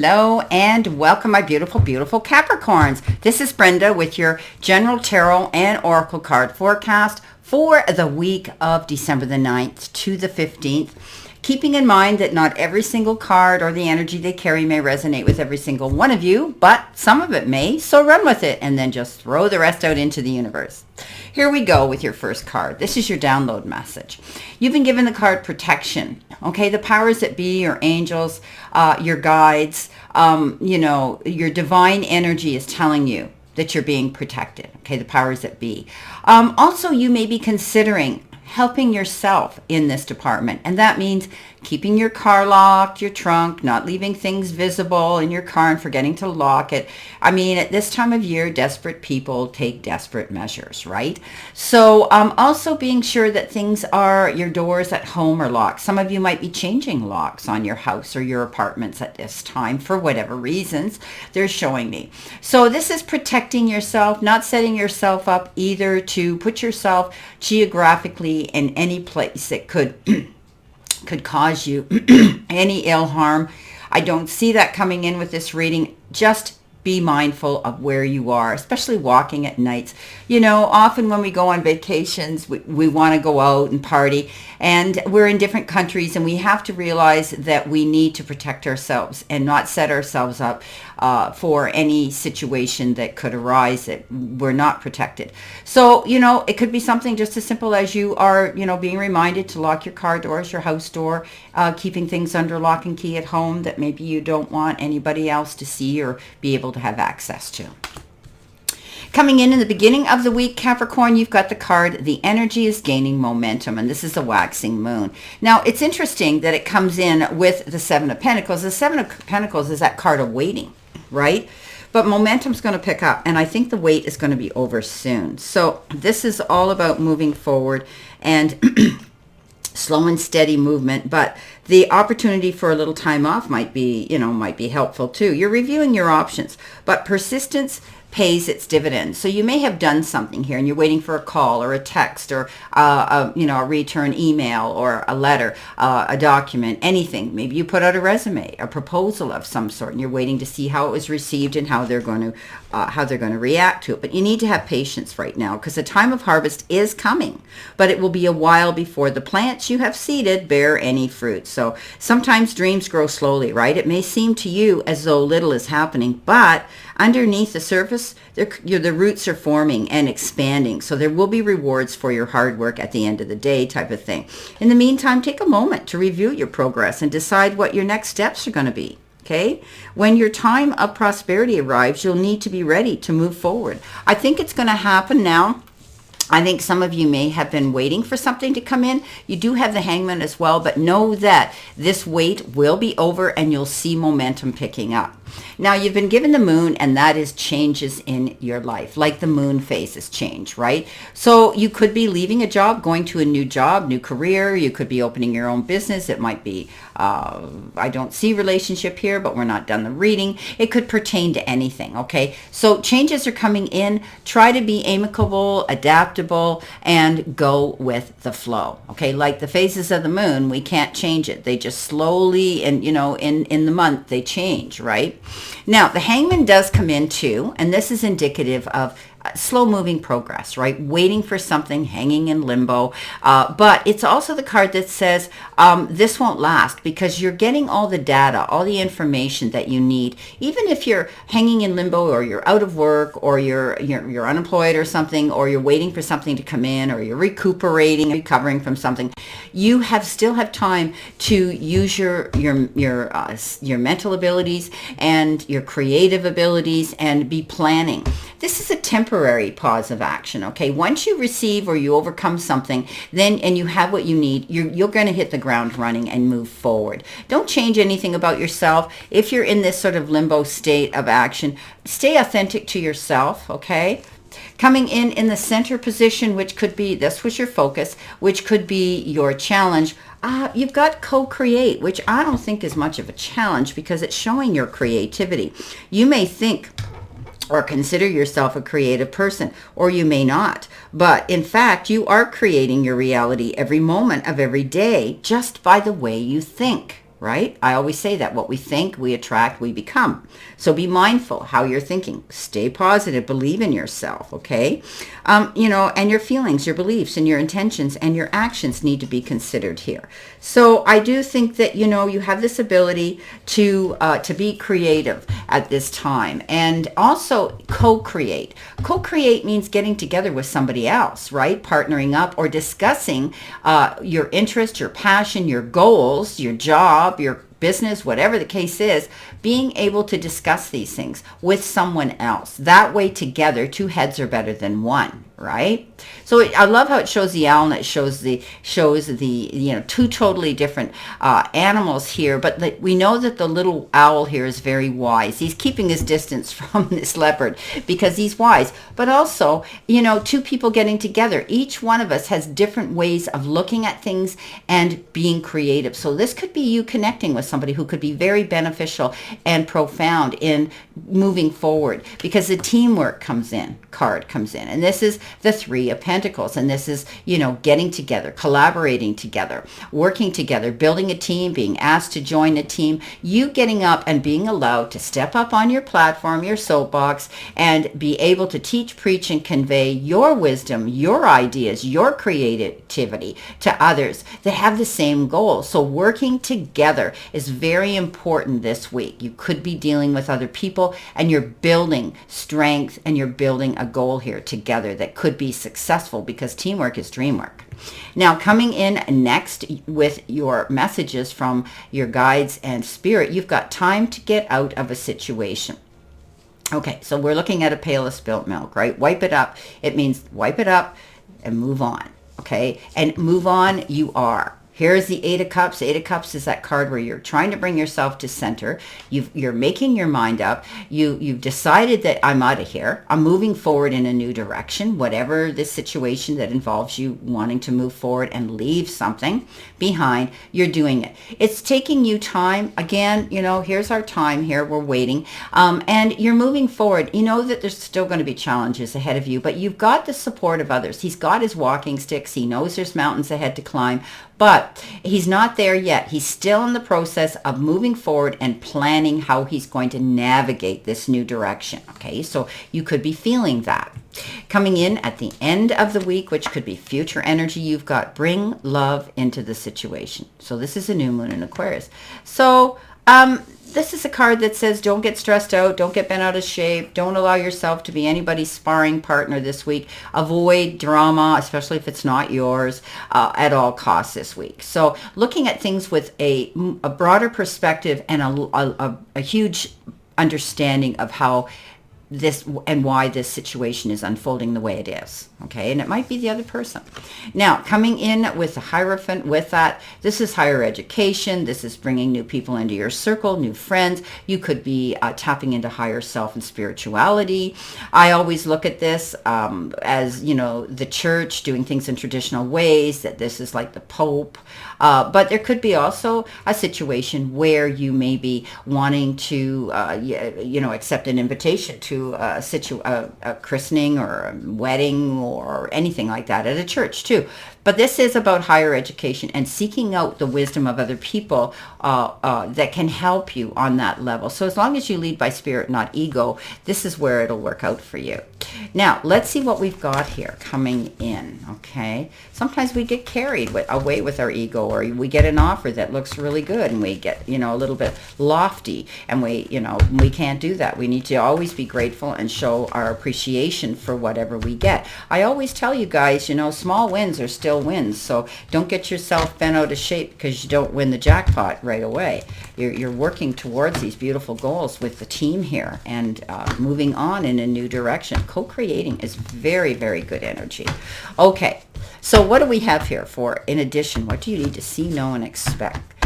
Hello and welcome, my beautiful, beautiful Capricorns. This is Brenda with your general tarot and oracle card forecast for the week of December the 9th to the 15th. Keeping in mind that not every single card or the energy they carry may resonate with every single one of you, but some of it may, so run with it and then just throw the rest out into the universe. Here we go with your first card. This is your download message. You've been given the card protection. Okay, the powers that be, your angels, your guides, your divine energy is telling you that you're being protected. Okay, the powers that be. Also, you may be considering helping yourself in this department. And that means keeping your car locked, your trunk, not leaving things visible in your car and forgetting to lock it. I mean, at this time of year, desperate people take desperate measures, right? So also being sure that your doors at home are locked. Some of you might be changing locks on your house or your apartments at this time for whatever reasons they're showing me. So this is protecting yourself, not setting yourself up either to put yourself geographically in any place that could cause you any ill harm. I don't see that coming in with this reading. Just be mindful of where you are, especially walking at nights. You know, often when we go on vacations, we want to go out and party, and we're in different countries, and we have to realize that we need to protect ourselves and not set ourselves up for any situation that could arise that we're not protected. So, it could be something just as simple as you are, being reminded to lock your car doors, your house door, keeping things under lock and key at home that maybe you don't want anybody else to see or be able to have access to. Coming in the beginning of the week, Capricorn, you've got the card, the energy is gaining momentum, and this is a waxing moon. Now, it's interesting that it comes in with the Seven of Pentacles. The Seven of Pentacles is that card of waiting, right? But momentum's going to pick up, and I think the wait is going to be over soon. So this is all about moving forward and slow and steady movement, but the opportunity for a little time off might be helpful too. You're reviewing your options, but persistence pays its dividends. So you may have done something here and you're waiting for a call or a text or a return email or a letter, a document, anything. Maybe you put out a resume, a proposal of some sort, and you're waiting to see how it was received and how they're going to react to it. But you need to have patience right now because the time of harvest is coming, but it will be a while before the plants you have seeded bear any fruit. So sometimes dreams grow slowly, right? It may seem to you as though little is happening, but underneath the surface, the roots are forming and expanding. So there will be rewards for your hard work at the end of the day type of thing. In the meantime, take a moment to review your progress and decide what your next steps are going to be. Okay? When your time of prosperity arrives, you'll need to be ready to move forward. I think it's going to happen now. I think some of you may have been waiting for something to come in. You do have the Hangman as well, but know that this wait will be over and you'll see momentum picking up. Now, you've been given the moon, and that is changes in your life, like the moon phases change, right? So you could be leaving a job, going to a new job, new career. You could be opening your own business. It might be, I don't see relationship here, but we're not done the reading. It could pertain to anything, okay? So changes are coming in. Try to be amicable, adaptable, and go with the flow, okay? Like the phases of the moon, we can't change it. They just slowly, and in the month, they change, right? Now, the Hangman does come in too, and this is indicative of slow-moving progress, right? Waiting for something, hanging in limbo. But it's also the card that says this won't last because you're getting all the data, all the information that you need. Even if you're hanging in limbo or you're out of work or you're unemployed or something, or you're waiting for something to come in, or you're recovering from something, you still have time to use your mental abilities and your creative abilities and be planning. This is a temporary pause of action, okay? Once you receive or you overcome something, and you have what you need, you're going to hit the ground running and move forward. Don't change anything about yourself. If you're in this sort of limbo state of action, stay authentic to yourself, okay? Coming in the center position, which could be, this was your focus, which could be your challenge. You've got co-create, which I don't think is much of a challenge because it's showing your creativity. You may think or consider yourself a creative person, or you may not. But in fact, you are creating your reality every moment of every day just by the way you think. right? I always say that what we think, we attract, we become. So be mindful how you're thinking. Stay positive. Believe in yourself, okay? And your feelings, your beliefs, and your intentions and your actions need to be considered here. So I do think that, you have this ability to be creative at this time, and also co-create. Co-create means getting together with somebody else, right? Partnering up or discussing your interest, your passion, your goals, your job, your business, whatever the case is, being able to discuss these things with someone else. That way together, two heads are better than one, right? So I love how it shows the owl and it shows the two totally different animals here, but we know that the little owl here is very wise. He's keeping his distance from this leopard because he's wise, but also, two people getting together. Each one of us has different ways of looking at things and being creative. So this could be you connecting with somebody who could be very beneficial and profound in moving forward, because the teamwork card comes in, and this is the Three of Pentacles, and this is getting together, collaborating together, working together, building a team, being asked to join a team, you getting up and being allowed to step up on your platform, your soapbox, and be able to teach, preach, and convey your wisdom, your ideas, your creativity to others that have the same goal. So working together is very important this week. You could be dealing with other people, and you're building strength, and you're building a goal here together that could be successful, because teamwork is dream work. Now, coming in next with your messages from your guides and spirit, you've got time to get out of a situation. Okay, so we're looking at a pail of spilt milk, right? Wipe it up. It means wipe it up and move on, okay? And move on you are. Here's the Eight of Cups. Eight of Cups is that card where you're trying to bring yourself to center. You're making your mind up. You've decided that I'm out of here. I'm moving forward in a new direction, whatever the situation that involves you wanting to move forward and leave something behind, you're doing it. It's taking you time. Again, here's our time here. We're waiting. And you're moving forward. You know that there's still going to be challenges ahead of you, but you've got the support of others. He's got his walking sticks. He knows there's mountains ahead to climb. But he's not there yet. He's still in the process of moving forward and planning how he's going to navigate this new direction. Okay, so you could be feeling that. Coming in at the end of the week, which could be future energy, you've got bring love into the situation. So this is a new moon in Aquarius. So this is a card that says don't get stressed out, don't get bent out of shape, don't allow yourself to be anybody's sparring partner this week. Avoid drama, especially if it's not yours, at all costs this week. So looking at things with a broader perspective and a huge understanding of how this and why this situation is unfolding the way it is. Okay, and it might be the other person. Now, coming in with the Hierophant with that, this is higher education. This is bringing new people into your circle, new friends. You could be tapping into higher self and spirituality. I always look at this as, the church doing things in traditional ways, that this is like the Pope. But there could be also a situation where you may be wanting to, accept an invitation to a christening or a wedding or anything like that at a church too. But this is about higher education and seeking out the wisdom of other people that can help you on that level. So as long as you lead by spirit, not ego, this is where it'll work out for you. Now, let's see what we've got here coming in, okay? Sometimes we get carried away with our ego, or we get an offer that looks really good and we get, a little bit lofty, and we can't do that. We need to always be grateful and show our appreciation for whatever we get. I always tell you guys, small wins are still wins, so don't get yourself bent out of shape because you don't win the jackpot right away. You're working towards these beautiful goals with the team here and moving on in a new direction. Co-creating is very, very good energy. Okay, so what do we have here for, in addition, what do you need to see, know, and expect?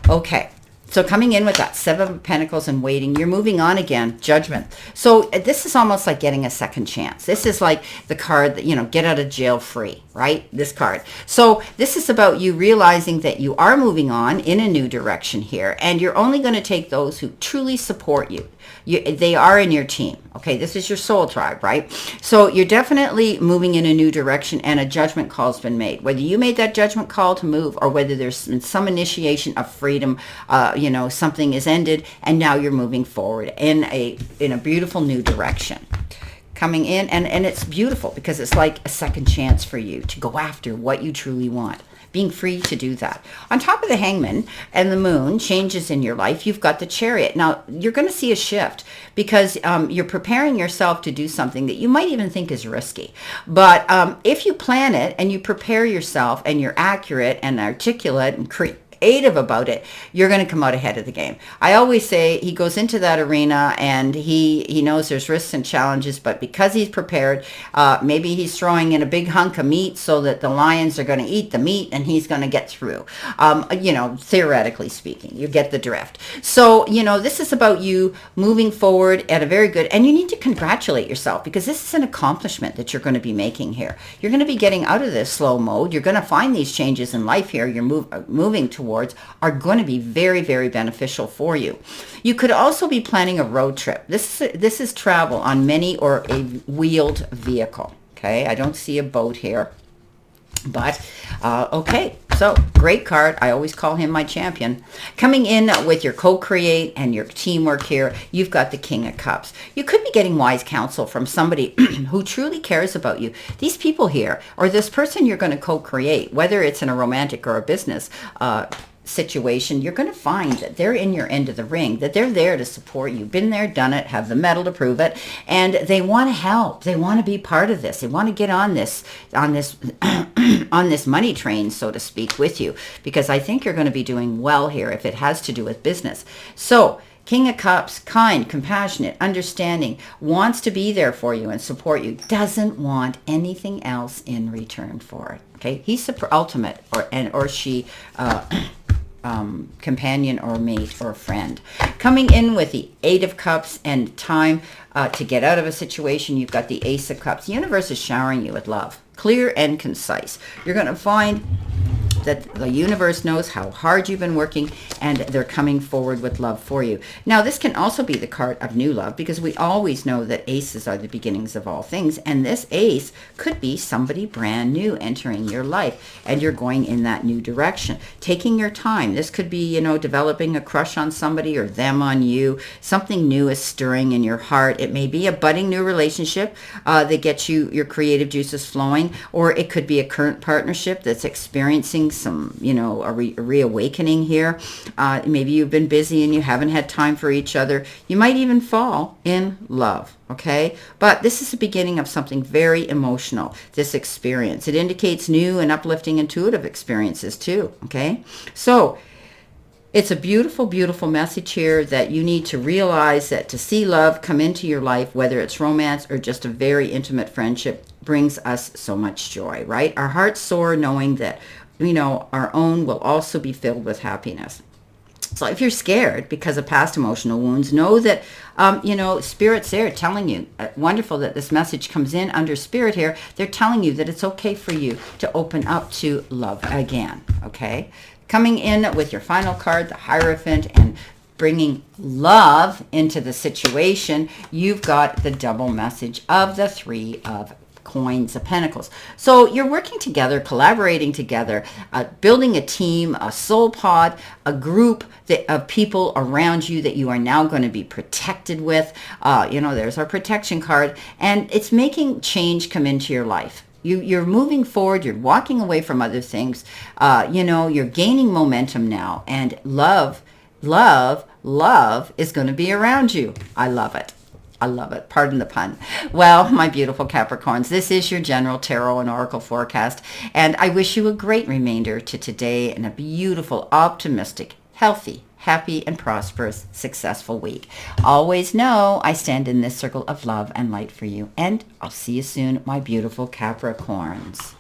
Okay. So coming in with that Seven of Pentacles and waiting, you're moving on again, Judgment. So this is almost like getting a second chance. This is like the card that, get out of jail free, right? This card. So this is about you realizing that you are moving on in a new direction here, and you're only going to take those who truly support you. They are in your team. Okay, this is your soul tribe, right? So you're definitely moving in a new direction, and a judgment call has been made. Whether you made that judgment call to move, or whether there's been some initiation of freedom, something is ended, and now you're moving forward in a beautiful new direction. Coming in, and it's beautiful because it's like a second chance for you to go after what you truly want. Being free to do that. On top of the Hangman and the Moon changes in your life, you've got the Chariot. Now, you're going to see a shift because you're preparing yourself to do something that you might even think is risky. But if you plan it and you prepare yourself and you're accurate and articulate and creative about it, you're going to come out ahead of the game. I always say he goes into that arena and he knows there's risks and challenges, but because he's prepared, maybe he's throwing in a big hunk of meat so that the lions are going to eat the meat and he's going to get through. Theoretically speaking, you get the drift. So, this is about you moving forward at a very good, and you need to congratulate yourself because this is an accomplishment that you're going to be making here. You're going to be getting out of this slow mode. You're going to find these changes in life here. You're moving towards are going to be very, very beneficial for you. You could also be planning a road trip. This is travel on many or a wheeled vehicle. Okay, I don't see a boat here. But, okay, so great card. I always call him my champion. Coming in with your co-create and your teamwork here, you've got the King of Cups. You could be getting wise counsel from somebody who truly cares about you. These people here, or this person you're going to co-create, whether it's in a romantic or a business situation, you're going to find that they're in your end of the ring, that they're there to support you. Been there, done it, have the metal to prove it, and they want to help. They want to be part of this. They want to get on this on this money train, so to speak, with you, because I think you're going to be doing well here if it has to do with business. So King of Cups, kind, compassionate, understanding, wants to be there for you and support you, doesn't want anything else in return for it. Okay, he's the ultimate, or she companion or mate or friend. Coming in with the Eight of Cups and time to get out of a situation, you've got the Ace of Cups. The universe is showering you with love, clear and concise. You're going to find that the universe knows how hard you've been working, and they're coming forward with love for you. Now, this can also be the card of new love, because we always know that aces are the beginnings of all things, and this ace could be somebody brand new entering your life, and you're going in that new direction. Taking your time. This could be, developing a crush on somebody or them on you. Something new is stirring in your heart. It may be a budding new relationship that gets your creative juices flowing, or it could be a current partnership that's experiencing some, a reawakening here. Maybe you've been busy and you haven't had time for each other. You might even fall in love. Okay, but this is the beginning of something very emotional, this experience. It indicates new and uplifting intuitive experiences too. Okay, so it's a beautiful, beautiful message here that you need to realize that to see love come into your life, whether it's romance or just a very intimate friendship, brings us so much joy, right? Our hearts soar knowing that our own will also be filled with happiness. So if you're scared because of past emotional wounds, know that, Spirit's there telling you. Wonderful that this message comes in under Spirit here. They're telling you that it's okay for you to open up to love again, okay? Coming in with your final card, the Hierophant, and bringing love into the situation, you've got the double message of the Three of Coins of Pentacles. So you're working together, collaborating together, building a team, a soul pod, a group of people around you that you are now going to be protected with. There's our protection card, and it's making change come into your life. You're moving forward. You're walking away from other things. You're gaining momentum now, and love is going to be around you. I love it. I love it. Pardon the pun. Well, my beautiful Capricorns, this is your general tarot and oracle forecast, and I wish you a great remainder to today and a beautiful, optimistic, healthy, happy, and prosperous, successful week. Always know I stand in this circle of love and light for you, and I'll see you soon, my beautiful Capricorns.